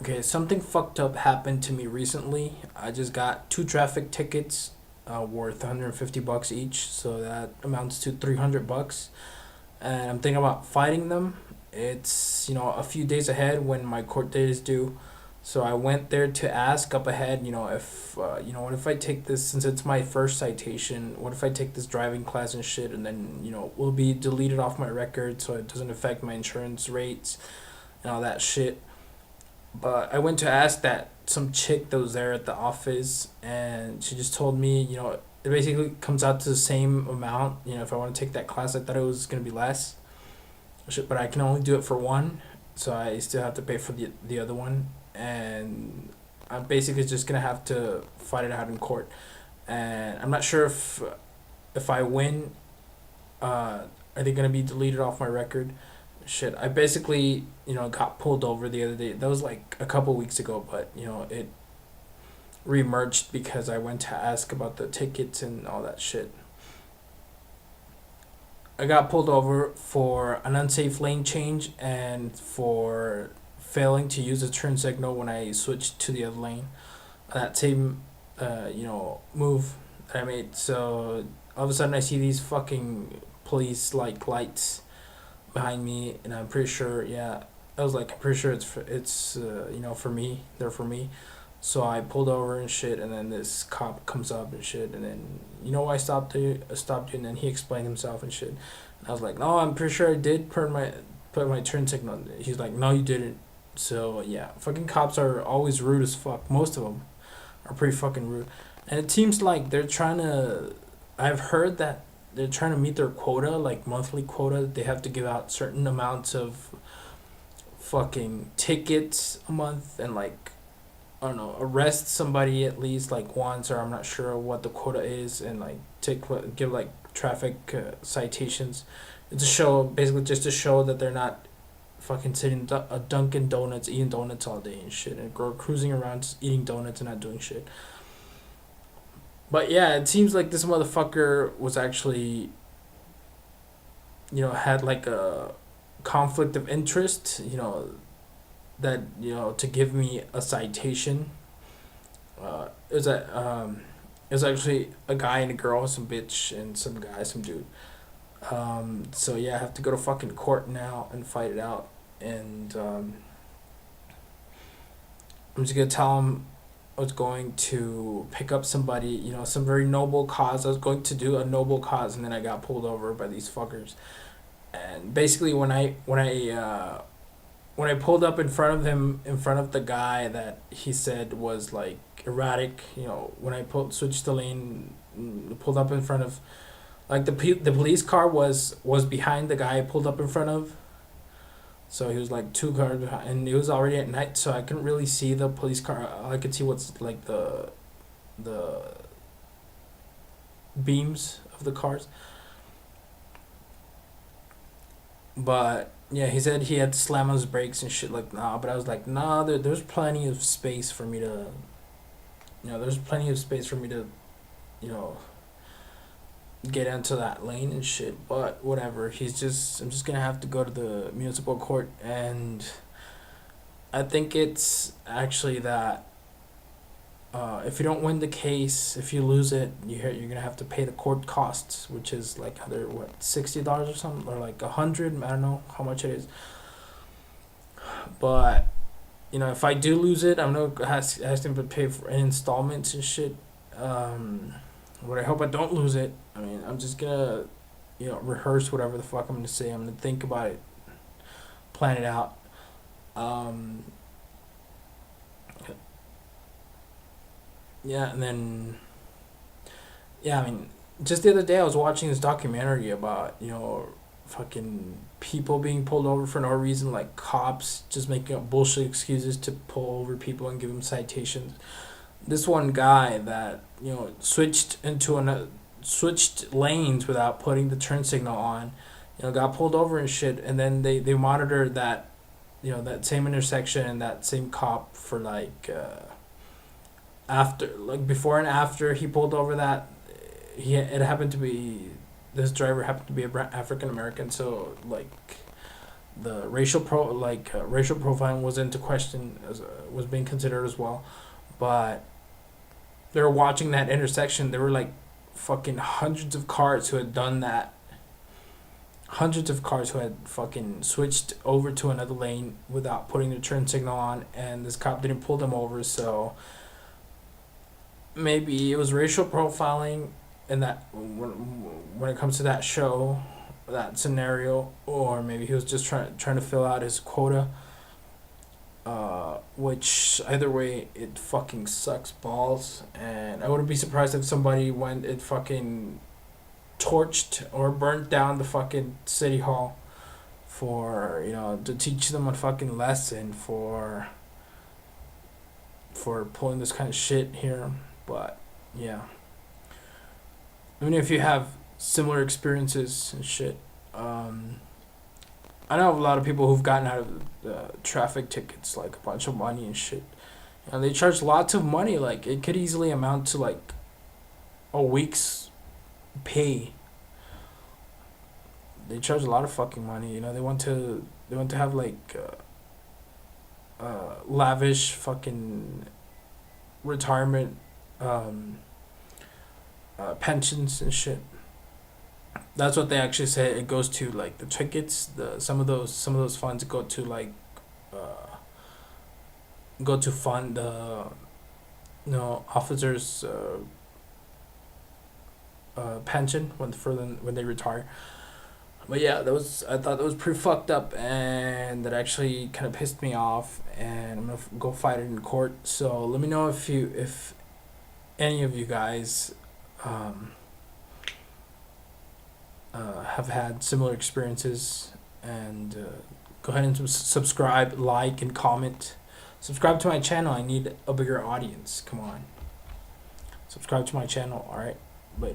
Okay, something fucked up happened to me recently. I just got two traffic tickets, worth $150 each, so that amounts to $300. And I'm thinking about fighting them. It's a few days ahead when my court date is due, so I went there to ask up ahead. If what if I take this, since it's my first citation? What if I take this driving class and shit, and then will be deleted off my record, so it doesn't affect my insurance rates and all that shit. But I went to ask that some chick that was there at the office, and she just told me, it basically comes out to the same amount. If I want to take that class, I thought it was gonna be less, but I can only do it for one, so I still have to pay for the other one, and I'm basically just gonna have to fight it out in court. And I'm not sure if I win, are they gonna be deleted off my record? Shit, I basically got pulled over the other day. That was like a couple weeks ago, but it remerged because I went to ask about the tickets and all that shit. I got pulled over for an unsafe lane change and for failing to use a turn signal when I switched to the other lane. That same, move that I made. So all of a sudden, I see these fucking police like lights behind me, and I'm pretty sure, yeah, I was like, I'm pretty sure it's for me. They're for me. So I pulled over and shit, and then this cop comes up and shit, and then I stopped you, and then he explained himself and shit. And I was like, no, I'm pretty sure I did put my turn signal. He's like, no, you didn't. So yeah, fucking cops are always rude as fuck. Most of them are pretty fucking rude, and it seems like they're trying to. I've heard that they're trying to meet their quota, like monthly quota. They have to give out certain amounts of fucking tickets a month, and like I don't know, arrest somebody at least like once, or I'm not sure what the quota is, and like give like traffic citations. It's a show, basically just to show that they're not fucking sitting a Dunkin' Donuts eating donuts all day and shit, and cruising around just eating donuts and not doing shit. But yeah, it seems like this motherfucker was actually had like a conflict of interest. That to give me a citation. It was it was actually a guy and a girl, some bitch and some guy, some dude. So yeah, I have to go to fucking court now and fight it out, and I'm just gonna tell him I was going to pick up somebody, some very noble cause. I was going to do a noble cause, and then I got pulled over by these fuckers. And basically, when I pulled up in front of him, in front of the guy that he said was like erratic, when I switched the lane, pulled up in front of, like the police car was behind the guy I pulled up in front of. So he was like two cars behind, and it was already at night, so I couldn't really see the police car. All I could see what's like the beams of the cars. But yeah, he said he had to slam on his brakes and shit like nah. But I was like nah. There's plenty of space for me to, there's plenty of space for me to, you know, get into that lane and shit. But whatever. I'm just gonna have to go to the municipal court, and I think it's actually that. If you don't win the case, if you lose it, you're gonna have to pay the court costs, which is like either what $60 or something, or like 100. I don't know how much it is, but if I do lose it, I'm gonna ask him to pay for installments and shit. Um, but I hope I don't lose it. I mean, I'm just gonna rehearse whatever the fuck I'm gonna say. I'm gonna think about it, plan it out. Um, yeah, and then yeah, I mean, just the other day I was watching this documentary about fucking people being pulled over for no reason, like cops just making up bullshit excuses to pull over people and give them citations. This one guy that switched lanes without putting the turn signal on, got pulled over and shit, and then they monitored that that same intersection and that same cop for like after, like before and after he pulled over that, this driver happened to be a African American, so like the racial profiling was into question, was being considered as well, but they were watching that intersection. There were like fucking hundreds of cars who had done that. Hundreds of cars who had fucking switched over to another lane without putting the turn signal on, and this cop didn't pull them over. So maybe it was racial profiling, and that when it comes to that show, that scenario, or maybe he was just trying to fill out his quota. Which either way, it fucking sucks balls, and I wouldn't be surprised if somebody went and fucking torched or burnt down the fucking city hall for, to teach them a fucking lesson for pulling this kind of shit here. But yeah, even if you have similar experiences and shit, I know of a lot of people who've gotten out of traffic tickets like a bunch of money and shit. And they charge lots of money. Like it could easily amount to like a week's pay. They charge a lot of fucking money. They want to have like lavish fucking retirement um, pensions and shit. That's what they actually say it goes to. Like the tickets, the some of those funds go to like go to fund officers pension when they retire. But yeah, I thought that was pretty fucked up, and that actually kind of pissed me off. And I'm gonna go fight it in court. So let me know if any of you guys um, have had similar experiences, and go ahead and subscribe, like, and comment. Subscribe to my channel. I need a bigger audience. Come on, subscribe to my channel. All right, later.